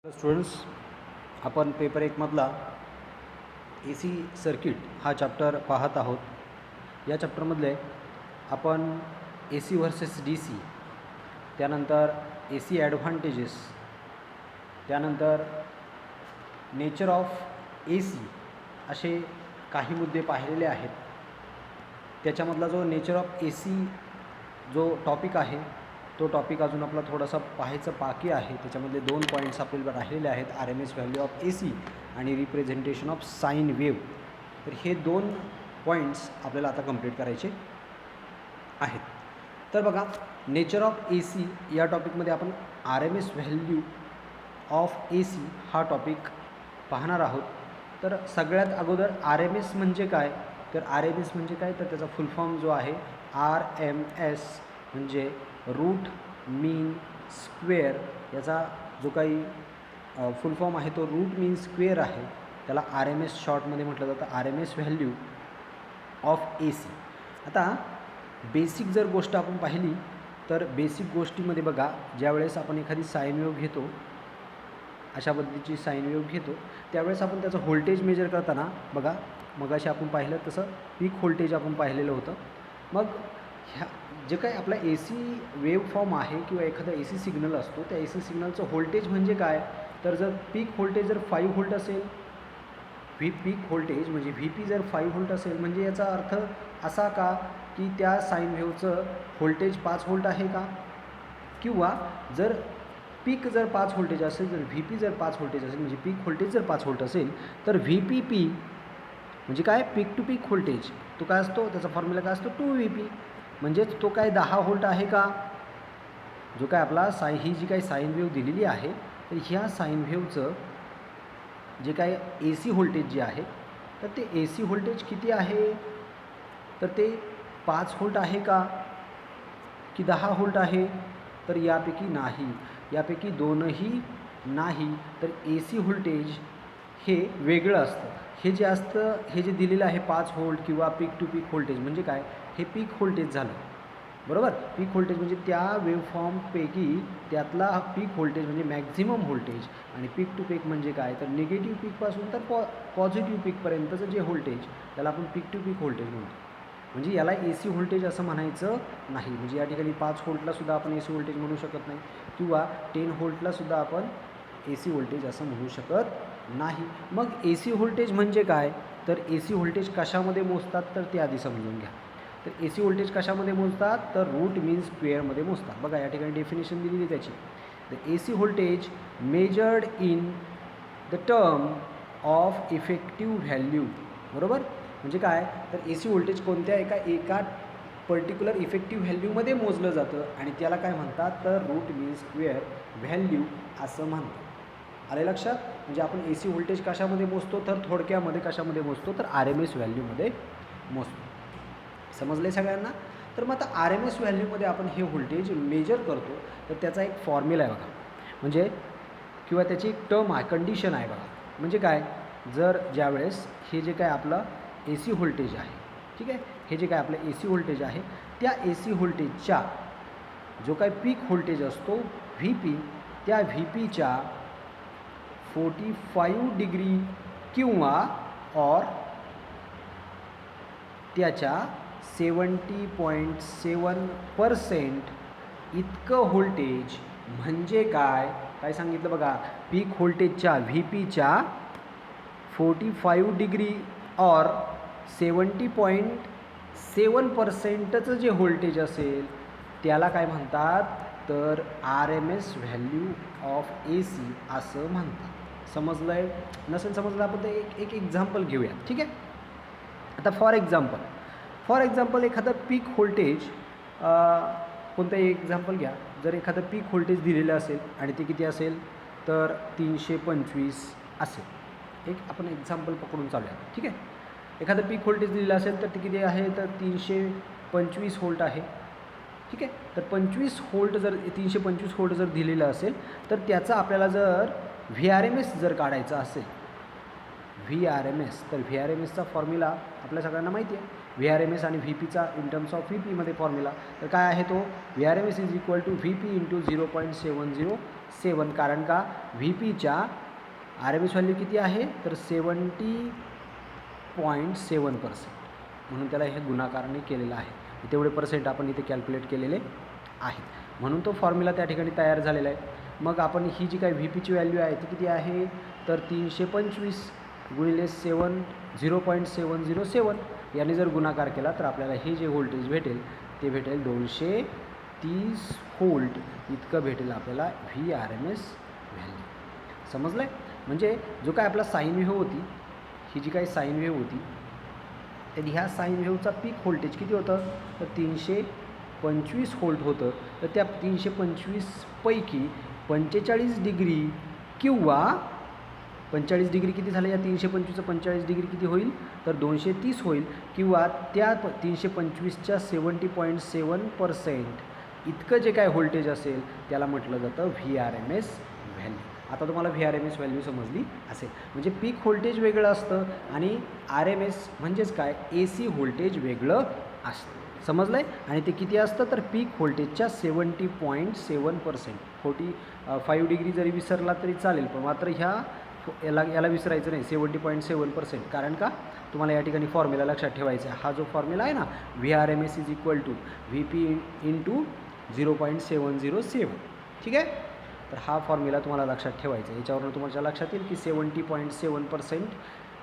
Students, आपण paper 1 मधला ए C circuit हा चॅप्टर पाहत आहोत। या चॅप्टरमधले आपण ए सी व्हर्सेस डी सी, त्यानंतर ए सी ॲडव्हांटेजेस, त्यानंतर नेचर ऑफ ए सी असे काही मुद्दे पाहिलेले आहेत। त्याच्यामधला जो नेचर ऑफ ए सी जो टॉपिक आहे तो टॉपिक अजून आपला थोडासा पाहायचं बाकी आहे। त्याच्यामधले 2 पॉईंट्स आपल्याला राहिलेले आहेत, R M S value of A C आणि रिप्रेझेंटेशन ऑफ साईन वेव्ह। तर हे 2 पॉईंट्स आपल्याला आता कंप्लीट करायचे आहेत। तर बघा, नेचर ऑफ ए सी या टॉपिकमध्ये आपण R M S value of A C हा टॉपिक पाहणार आहोत। तर सगळ्यात अगोदर आर एम एस म्हणजे काय, तर आर एम एस म्हणजे काय, तर त्याचा फुल फॉर्म जो आहे आर एम एस म्हणजे रूट मीन स्क्वेअर। याचा जो काही फुल फॉर्म आहे तो रूट मीन स्क्वेअर आहे, त्याला आर एम एस शॉर्टमध्ये म्हटलं जातं, R M S value of A C. आता बेसिक जर गोष्ट आपण पाहिली तर बेसिक गोष्टीमध्ये बघा, ज्यावेळेस आपण एखादी साईन वेव्ह घेतो, अशा पद्धतीची साईन वेव्ह घेतो, त्यावेळेस आपण त्याचं व्होल्टेज मेजर करताना बघा, मगाशी आपण पाहिलं तसं पीक व्होल्टेज आपण पाहिलेलं होतं। मग ह्या जे काही आपला ए सी वेव्ह फॉर्म आहे किंवा एखादा ए सी सिग्नल असतो, त्या ए सी सिग्नलचं व्होल्टेज म्हणजे काय, तर जर पीक व्होल्टेज जर 5 व्होल्ट असेल, पीक व्होल्टेज म्हणजे व्ही पी जर 5 व्होल्ट असेल, म्हणजे याचा अर्थ असा का की त्या साईन वेव्हचं व्होल्टेज 5 व्होल्ट आहे का, किंवा जर पीक जर 5 व्होल्टेज असेल, जर व्ही पी जर 5 व्होल्टेज असेल, म्हणजे पीक व्होल्टेज जर 5 व्होल्ट असेल, तर व्ही पी पी म्हणजे काय, पीक टू पीक व्होल्टेज तो काय असतो, त्याचा फॉर्म्युला काय असतो, 2 व्ही पी। म्हणजेच तो काय 10 व्होल्ट आहे का, जो काय आपला ही जी काही साईन वेव्ह दिलेली आहे, तर ह्या साईन वेव्हचं जे काय ए सी व्होल्टेज जे आहे, तर ते ए सी व्होल्टेज किती आहे, तर ते 5 व्होल्ट आहे का की 10 व्होल्ट आहे, तर यापैकी नाही, यापैकी दोनही नाही। तर ए सी व्होल्टेज हे वेगळं असतं। हे जे असतं, हे जे दिलेलं आहे 5 व्होल्ट किंवा पीक टू पीक व्होल्टेज म्हणजे काय, हे पीक व्होल्टेज झालं, बरोबर। पीक व्होल्टेज म्हणजे त्या वेव्हफॉर्मपैकी त्यातला पीक व्होल्टेज म्हणजे मॅक्झिमम व्होल्टेज, आणि पीक टू पीक म्हणजे काय, तर निगेटिव्ह पीकपासून तर पॉझिटिव्ह पीकपर्यंतचं जे व्होल्टेज त्याला आपण पीक टू पीक व्होल्टेज म्हणतो। म्हणजे याला ए सी व्होल्टेज असं म्हणायचं नाही। म्हणजे या ठिकाणी 5 व्होल्टलासुद्धा आपण ए सी व्होल्टेज म्हणू शकत नाही, किंवा 10 व्होल्टलासुद्धा आपण ए सी व्होल्टेज असं म्हणू शकत नाही। मग ए सी व्होल्टेज म्हणजे काय, तर ए सी व्होल्टेज कशामध्ये मोजतात, तर ते आधी समजून घ्या। तर ए सी व्होल्टेज कशामध्ये मोजतात, तर रूट मीन स्क्वेअरमध्ये मोजतात। बघा, या ठिकाणी डेफिनेशन दिलेली त्याची, the A C voltage measured in the term of effective value, बरोबर। म्हणजे काय, तर ए सी व्होल्टेज कोणत्या एका पर्टिक्युलर इफेक्टिव्ह व्हॅल्यूमध्ये मोजलं जातं, आणि त्याला काय म्हणतात, तर रूट मीन स्क्वेअर व्हॅल्यू असं म्हणतात। आले लक्षात। म्हणजे आपण ए सी व्होल्टेज कशामध्ये मोजतो, तर थोडक्यामध्ये कशामध्ये मोजतो, तर आर एम एस व्हॅल्यूमध्ये मोजतो। समजले सगळ्यांना। तर मग आता आर एम एस व्हॅल्यूमध्ये आपण हे व्होल्टेज मेजर करतो, तर त्याचा एक फॉर्म्युला आहे बघा, म्हणजे किंवा त्याची एक टर्म आहे, कंडिशन आहे बघा। म्हणजे काय, जर ज्यावेळेस हे जे काय आपलं ए सी व्होल्टेज आहे, ठीक आहे, हे जे काय आपलं ए सी व्होल्टेज आहे, त्या ए सी व्होल्टेजच्या जो काय पीक व्होल्टेज असतो व्ही पी, त्या व्ही पीच्या 45 डिग्री किंवा और त्याच्या 70.7% इतकं व्होल्टेज म्हणजे काय, काय सांगितलं बघा, पीक व्होल्टेजच्या व्ही पीच्या 45 डिग्री और 70.7%चं जे व्होल्टेज असेल त्याला काय म्हणतात, तर R M S value of A C असं म्हणतात। समजलं आहे, नसेल समजलं आपण ते एक एक्झाम्पल घेऊया, ठीक आहे। आता फॉर एक्झाम्पल एखादं पीक व्होल्टेज, कोणतंही एक्झाम्पल घ्या, जर एखादं पीक व्होल्टेज दिलेलं असेल आणि ते किती असेल, तर 325 असेल, एक आपण एक्झाम्पल पकडून चालूया, ठीक आहे। एखादं पीक व्होल्टेज दिलेलं असेल तर ते किती आहे, तर 325 व्होल्ट आहे, ठीक आहे। तर 25 व्होल्ट जर 325 व्होल्ट जर दिलेलं असेल, तर त्याचा आपल्याला जर व्ही आर एम एस जर काढायचा असेल, व्ही आर एम एस, तर व्ही आर एम एसचा फॉर्म्युला आपल्या सगळ्यांना माहिती आहे, VRMS आणि VPचा इन टर्म्स ऑफ VPमध्ये फॉर्म्युला. तर काय आहे तो VRMS is equal to VP into 0.707. कारण का VPच्या RMS व्हॅल्यू किती आहे तर 70.7%, म्हणून त्याला हे गुणाकारने केलेलं आहे. तेवढे पर्सेंट आपण इथे कॅल्क्युलेट केलेले आहेत, म्हणून तो फॉर्म्युला त्या ठिकाणी तयार झालेला आहे. मग आपण ही जी काही VPची व्हॅल्यू आहे ती किती आहे तर 325 गुणिले 0.707 याने जर गुणाकार केला तर आपल्याला हे जे व्होल्टेज भेटेल ते भेटेल 230 व्होल्ट इतकं भेटेल आपल्याला VRMS व्हॅल्यू. समजलं आहे? म्हणजे जो काय आपला साईन वेव्ह होती, ही जी काही साईन वेव्ह होती तर ह्या साईन वेव्हचा पीक व्होल्टेज किती होतं तर 325 व्होल्ट होतं. तर त्या 325 पैकी 45 डिग्री किंवा 45 डिग्री किती झालं, या 325चं 45 डिग्री किती होईल तर 230 होईल, किंवा त्या 325च्या 70.7% इतकं जे काय व्होल्टेज असेल त्याला म्हटलं जातं VRMS व्हॅल्यू. आता तुम्हाला VRMS व्हॅल्यू समजली असेल. म्हणजे पीक व्होल्टेज वेगळं असतं आणि RMS म्हणजेच काय AC व्होल्टेज वेगळं असतं. समजलं आहे? आणि ते किती असतं तर पीक व्होल्टेजच्या 70.7%. 45 डिग्री जरी विसरला तरी चालेल, पण मात्र याला विसरायचं नाही 70.7%. कारण का तुम्हाला या ठिकाणी फॉर्म्युला लक्षात ठेवायचा आहे. हा जो फॉर्म्युला आहे ना VRMS is equal to VP into 0.707. ठीक आहे, तर हा फॉर्म्युला तुम्हाला लक्षात ठेवायचा आहे. याच्यावरून तुमच्या लक्षात येईल की 70.7%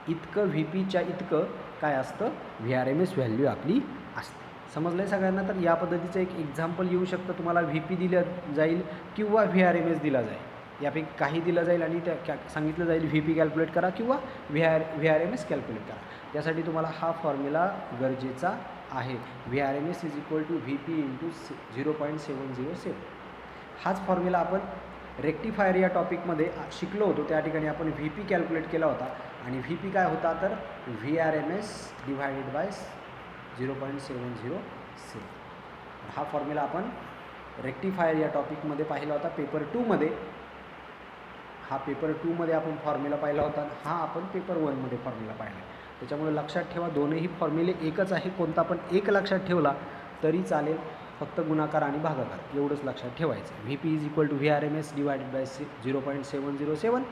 इतकं VPच्या इतकं काय असतं VRMS व्हॅल्यू आपली असते. समजलं आहे सगळ्यांना? तर या पद्धतीचं एक एक्झाम्पल येऊ शकतं. तुम्हाला VP दिलं जाईल किंवा VRMS दिला जाईल, यापैकी काही दिलं जाईल आणि त्या सांगितलं जाईल VP कॅल्क्युलेट करा किंवा VRMS कॅल्क्युलेट करा. त्यासाठी तुम्हाला हा फॉर्म्युला गरजेचा आहे. VRMS is equal to VP into 0.707. हाच फॉर्म्युला आपण रेक्टिफायर या टॉपिकमध्ये शिकलो होतो. त्या ठिकाणी आपण VP कॅल्क्युलेट केला होता आणि VP काय होता तर VRMS डिवायडेड बाय 0.707. हा फॉर्म्युला आपण रेक्टिफायर या टॉपिकमध्ये पाहिला होता पेपर 2मध्ये. हा पेपर 2मध्ये आपण फॉर्म्युला पाहिला होता, हा आपण पेपर 1मध्ये फॉर्म्युला पाहिला. त्याच्यामुळे लक्षात ठेवा दोनही फॉर्म्युले एकच आहे. कोणता पण एक लक्षात ठेवला तरी चालेल, फक्त गुणाकार आणि भागाकार एवढंच लक्षात ठेवायचं. VP is equal to VRMS divided by 0.707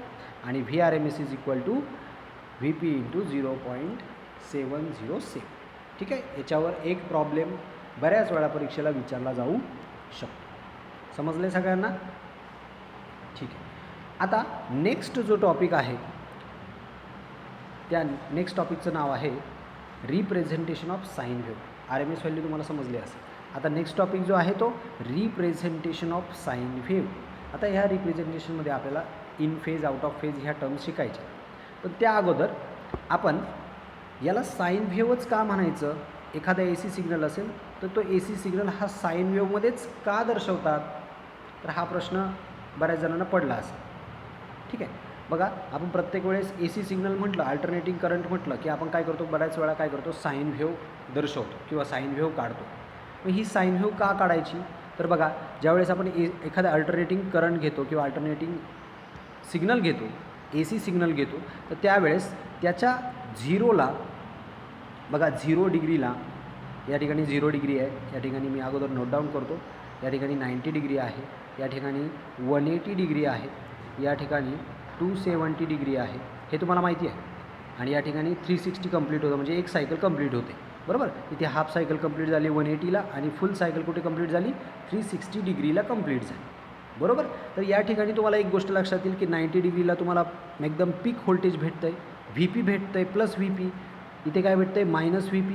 आणि VRMS is equal to VP into 0.707. ठीक आहे, याच्यावर एक प्रॉब्लेम बऱ्याच वेळा परीक्षेला विचारला जाऊ शकतो. समजले सगळ्यांना? ठीक आहे. आता नेक्स्ट जो टॉपिक आहे त्या नेक्स्ट टॉपिकचं नाव आहे representation of sine wave. RMS value तुम्हाला समजली असेल. आता नेक्स्ट टॉपिक जो आहे तो रिप्रेझेंटेशन ऑफ साईन व्हेव. आता ह्या रिप्रेझेंटेशनमध्ये आपल्याला in phase out of phase ह्या टर्म्स शिकायच्या. पण त्या अगोदर आपण याला साईन व्हेवच का म्हणायचं, एखादा AC सिग्नल असेल तर तो AC सिग्नल हा साईन वेव्हमध्येच का दर्शवतात, तर हा प्रश्न बऱ्याच जणांना पडला असेल. ठीक आहे, बघा आपण प्रत्येक वेळेस AC सिग्नल म्हटलं, अल्टरनेटिंग करंट म्हटलं की आपण काय करतो, बऱ्याच वेळा काय करतो साईन व्हेव दर्शवतो किंवा साईन व्हेव काढतो. मग ही साईन व्हेव का काढायची, तर बघा ज्यावेळेस आपण एखादा अल्टरनेटिंग करंट घेतो किंवा अल्टरनेटिंग सिग्नल घेतो, AC सिग्नल घेतो, तर त्यावेळेस त्याच्या झिरोला बघा 0 डिग्रीला या ठिकाणी 0 डिग्री आहे, या ठिकाणी मी अगोदर नोट डाऊन करतो, या ठिकाणी 90 डिग्री आहे, या ठिकाणी 180 डिग्री आहे, या ठिकाणी 270 डिग्री आहे, हे तुम्हाला माहिती आहे. आणि या ठिकाणी 360 कंप्लीट होतं, म्हणजे एक सायकल कंप्लीट होते. बरोबर, इथे हाफ सायकल कंप्लीट झाली 180ला आणि फुल सायकल कुठे कंप्लीट झाली 360 डिग्रीला कंप्लीट झाली. बरोबर, तर या ठिकाणी तुम्हाला एक गोष्ट लक्षात येईल की 90 डिग्रीला तुम्हाला एकदम पीक व्होल्टेज भेटतं आहे, VP भेटतं आहे प्लस VP. इथे काय भेटतं आहे मायनस VP,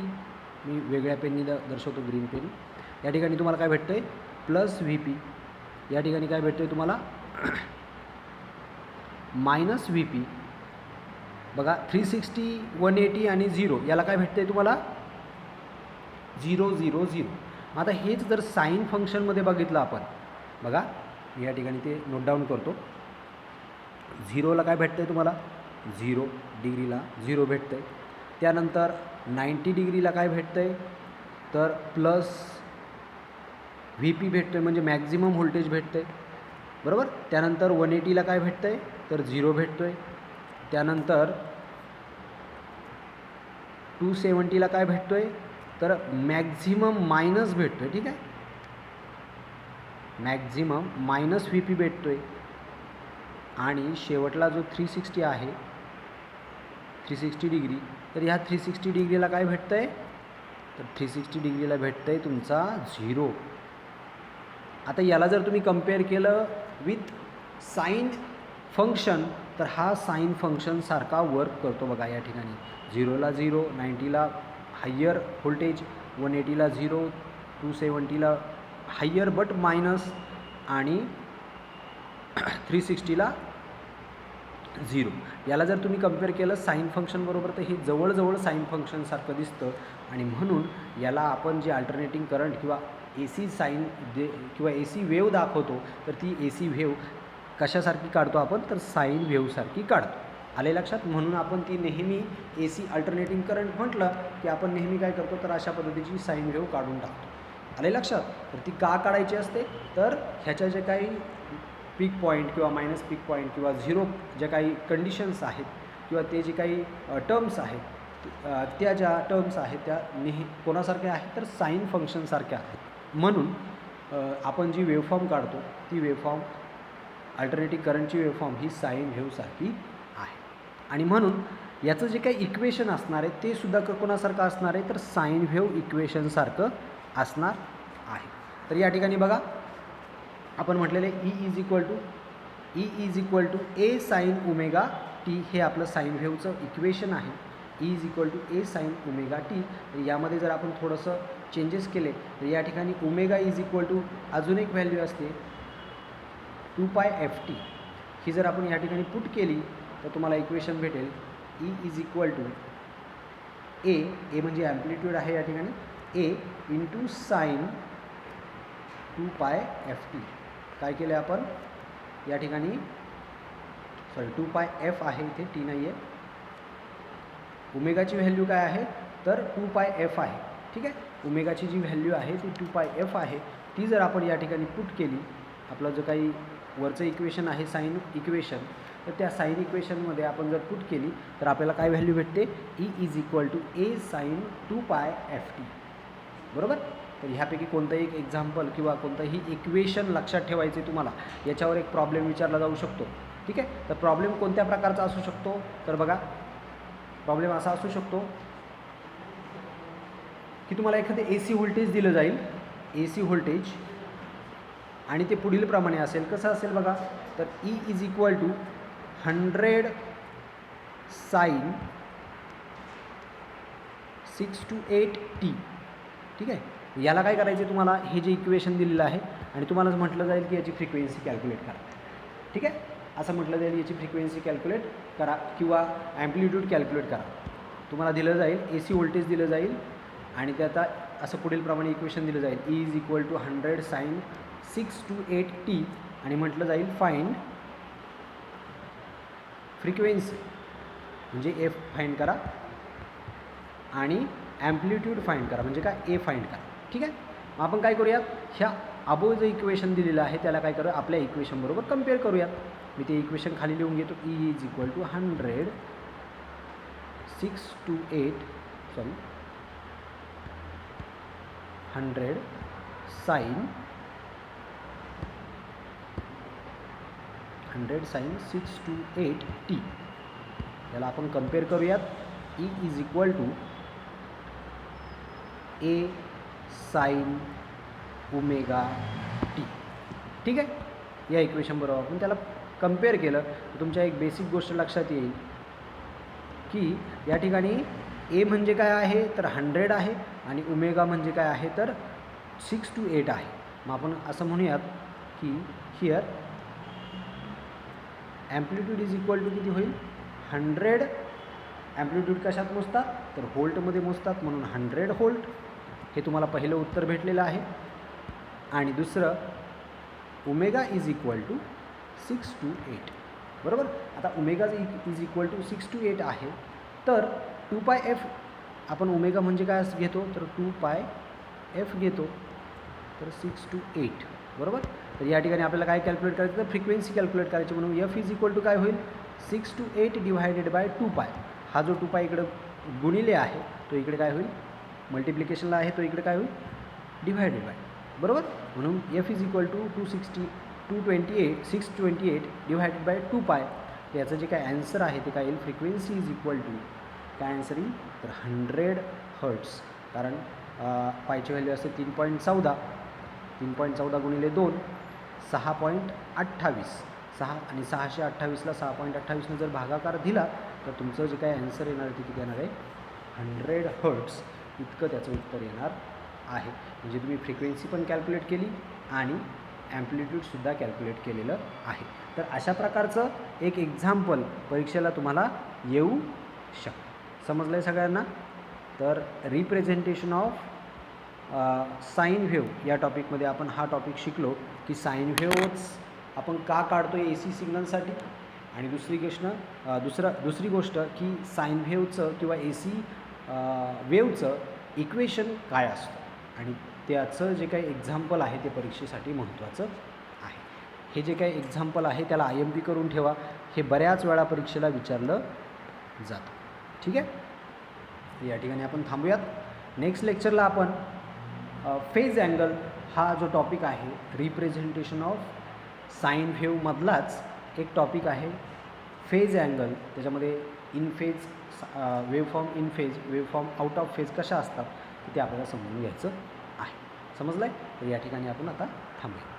मी वेगळ्या पेननी दर्शवतो ग्रीन पेन. या ठिकाणी तुम्हाला काय भेटतं आहे प्लस VP, या ठिकाणी काय भेटतं आहे तुम्हाला मायनस VP. बघा 360 180 आणि 0 याला काय भेटतं आहे तुम्हाला 0 0 0. आता हेच जर साईन फंक्शनमध्ये बघितलं आपण, बघा मी या ठिकाणी ते नोट डाऊन करतो. 0ला काय भेटतं आहे तुम्हाला 0 डिग्रीला 0 भेटतं आहे. त्यानंतर 90 डिग्रीला काय भेटतं आहे तर प्लस VP भेटतं आहे, म्हणजे मॅक्झिमम व्होल्टेज भेटतं आहे. बरोबर, त्यानंतर 180ला काय भेटतं आहे तर 0 भेटतो आहे. त्यानंतर 270ला काय भेटतो आहे तर मॅक्झिमम मायनस भेटतो आहे, ठीक आहे. मॅक्झिमम मायनस व्ही पी भेटतो आहे. आणि शेवटला जो 360 आहे 360 डिग्री, तर ह्या 360 डिग्रीला काय भेटतं आहे, तर 360 डिग्रीला भेटतं आहे तुमचा 0. आता याला जर तुम्ही कम्पेअर केलं विथ साईन फंक्शन, तर हा साईन फंक्शनसारखा वर्क करतो बघा. या ठिकाणी 0ला 0, 90ला हायर व्होल्टेज, 180ला 0, 270ला हायर बट मायनस, आणि 360ला 0. याला जर तुम्ही कम्पेअर केलं साईन फंक्शनबरोबर, तर हे जवळजवळ साईन फंक्शनसारखं दिसतं. आणि म्हणून याला आपण जे अल्टरनेटिंग करंट किंवा ए सी साईन किंवा ए सी वेव्ह दाखवतो, तर ती ए सी वेव्ह कशासारखी काढतो आपण, तर साईन वेव्हसारखी काढतो. आले लक्षात. म्हणून आपण ती नेहमी ए सी अल्टरनेटिंग करंट म्हटलं की आपण नेहमी काय करतो, तर अशा पद्धतीची साईन वेव्ह काढून टाकतो. आले लक्षात. तर ती का काढायची असते, तर ह्याच्या जे काही पीक पॉईंट किंवा मायनस पीक पॉईंट किंवा झिरो ज्या काही कंडिशन्स आहेत किंवा ते जे काही टर्म्स आहेत, त्या ज्या टर्म्स आहेत त्या कोणासारख्या आहेत, तर साईन फंक्शनसारख्या आहेत. म्हणून आपण जी वेव्हफॉर्म काढतो ती वेव्हफॉर्म अल्टरनेटिंग करंटची वेव्हफॉर्म ही साईन वेव्हसारखी आहे. आणि म्हणून याचं जे काही इक्वेशन असणार आहे ते सुद्धा कोणासारखं असणार आहे, तर साईन वेव्ह इक्वेशनसारखं असणार आहे. तर या ठिकाणी बघा आपण म्हटलेले E is equal to A sine omega T, हे आपलं साईन वेव्हचं इक्वेशन आहे. E is equal to A sine omega T. तर यामध्ये जर आपण थोडंसं चेंजेस केले, तर या ठिकाणी ओमेगा इज इक्वल टू अजून एक व्हॅल्यू असते 2π/ft. ही जर आपण या ठिकाणी पुट केली तर तुम्हाला इक्वेशन भेटेल ई इज इक्वल टू ए म्हणजे ॲम्प्लिट्यूड आहे या ठिकाणी, ए इंटू साईन 2π/ft. काय केले आपण या ठिकाणी, 2πf आहे इथे, टी नाही आहे. ओमेगाची व्हॅल्यू काय आहे, तर 2πf आहे, ठीक आहे. ओमेगाची जी व्हॅल्यू आहे ती 2πf आहे. ती जर आपण या ठिकाणी पुट केली, आपलं जो काही वरचं इक्वेशन आहे साईन इक्वेशन, तर त्या साईन इक्वेशनमध्ये आपण जर पुट केली तर आपल्याला काय व्हॅल्यू भेटते, E is equal to A sine 2πft. बरोबर. तर ह्यापैकी कोणतंही एक एक्झाम्पल किंवा कोणतंही इक्वेशन लक्षात ठेवायचे तुम्हाला, याच्यावर एक प्रॉब्लेम विचारला जाऊ शकतो, ठीक आहे. तर प्रॉब्लेम कोणत्या प्रकारचा असू शकतो, तर बघा प्रॉब्लेम असा असू शकतो की तुम्हाला एखादे ए सी व्होल्टेज दिलं जाईल, ए सी व्होल्टेज, आणि ते पुढील प्रमाणे असेल. कसं असेल बघा, तर E is equal to 100 sine 628t, ठीक आहे. याला काय करायचं आहे तुम्हाला, हे जे इक्वेशन दिलेलं आहे आणि तुम्हाला म्हटलं जाईल की याची फ्रिक्वेन्सी कॅल्क्युलेट करा, ठीक आहे. असं म्हटलं जाईल याची फ्रिक्वेन्सी कॅल्क्युलेट करा किंवा ॲम्प्लिट्यूड कॅल्क्युलेट करा. तुम्हाला दिलं जाईल ए सी व्होल्टेज दिलं जाईल आणि ते आता असं पुढील प्रमाणे इक्वेशन दिलं जाईल, E is equal to 100 sine 628t, आणि म्हटलं जाईल फाइंड फ्रिक्वेन्सी, म्हणजे एफ फाइंड करा आणि ॲम्प्लिट्यूड फाइंड करा, म्हणजे काय ए फाइंड करा, ठीक आहे. मग आपण काय करूयात, ह्या अबोव जे इक्वेशन दिलेलं आहे त्याला काय करूया, आपल्या इक्वेशनबरोबर कम्पेअर करूयात. मी ते इक्वेशन खाली लिहून घेतो, E is equal to 100 sine 628t. याला आपण कम्पेअर करूयात, E is equal to A sine omega T, ठीक आहे. या इक्वेशनबरोबर आपण त्याला कम्पेअर केलं तर तुमच्या एक बेसिक गोष्ट लक्षात येईल की या ठिकाणी ए म्हणजे काय आहे, तर 100 आहे, आणि ओमेगा म्हणजे काय आहे, तर 6 to 8 आहे. मग आपण असं म्हणूयात की here amplitude is equal to किती होईल, 100. ॲम्प्लिट्यूड कशात मोजतात, तर व्होल्टमध्ये मोजतात, म्हणून 100 व्होल्ट. हे तुम्हाला पहिलं उत्तर भेटलेलं आहे. आणि दुसरं omega is equal to 6 to 8, बरोबर. आता omega is equal to 6 to 8 आहे, तर 2πf आपण ओमेगा म्हणजे काय घेतो, तर 2πf घेतो, तर 6 to 8, बरोबर. तर या ठिकाणी आपल्याला काय कॅल्क्युलेट करायचं, तर फ्रिक्वेन्सी कॅल्क्युलेट करायची, म्हणून एफ इज इक्वल टू काय होईल, 6 to 8 डिवायडेड बाय 2π. हा जो 2π इकडं गुणिले आहे तो इकडे काय होईल, मल्टिप्लिकेशनला आहे तो इकडे काय होईल, डिव्हायडेड बाय, बरोबर. म्हणून F is equal to 628 divided by 2π. याचं जे काय ॲन्सर आहे ते काय येईल, फ्रिक्वेन्सी इज इक्वल टू काय ॲन्सर येईल तर 100 हर्ट्स. कारण पायची व्हॅल्यू असते 3.14, 3.14 गुणिले 2 6.28, 6 आणि 628ला 6.28ने जर भागाकार दिला तर तुमचं जे काय ॲन्सर येणार आहे ते किती येणार आहे, 100 हर्ट्स इतकं त्याचं उत्तर येणार आहे. म्हणजे तुम्ही फ्रिक्वेन्सी पण कॅल्क्युलेट केली आणि ॲम्प्लिट्यूडसुद्धा कॅल्क्युलेट केलेलं आहे. तर अशा प्रकारचं एक एक्झाम्पल परीक्षेला तुम्हाला येऊ शकतं. समजलं आहे सगळ्यांना. तर रिप्रेझेंटेशन ऑफ साईन व्हेव या टॉपिकमध्ये आपण हा टॉपिक शिकलो की साईन व्हेवच आपण का काढतो ए सी सिग्नलसाठी, आणि दुसरी गोष्ट की साईन व्हेवचं किंवा ए सी वेवचं इक्वेशन काय असतं आणि त्याचं जे काही एक्झाम्पल आहे ते परीक्षेसाठी महत्त्वाचं आहे. हे जे काही एक्झाम्पल आहे त्याला IMP करून ठेवा. हे बऱ्याच वेळा परीक्षेला विचारलं जातं. ठीक आहे. या ठिकाणी आपण थांबूयात. नेक्स्ट लेक्चरला आपण फेज अँगल हा जो टॉपिक आहे, रिप्रेझेंटेशन ऑफ साईन व्हेवमधलाच एक टॉपिक आहे फेज अँगल. त्याच्यामध्ये in phase waveform, in phase waveform, out of phase कशा असतात ते आपल्याला समजून घ्यायचं आहे. समजलं आहे. तर या ठिकाणी आपण आता थांबूया.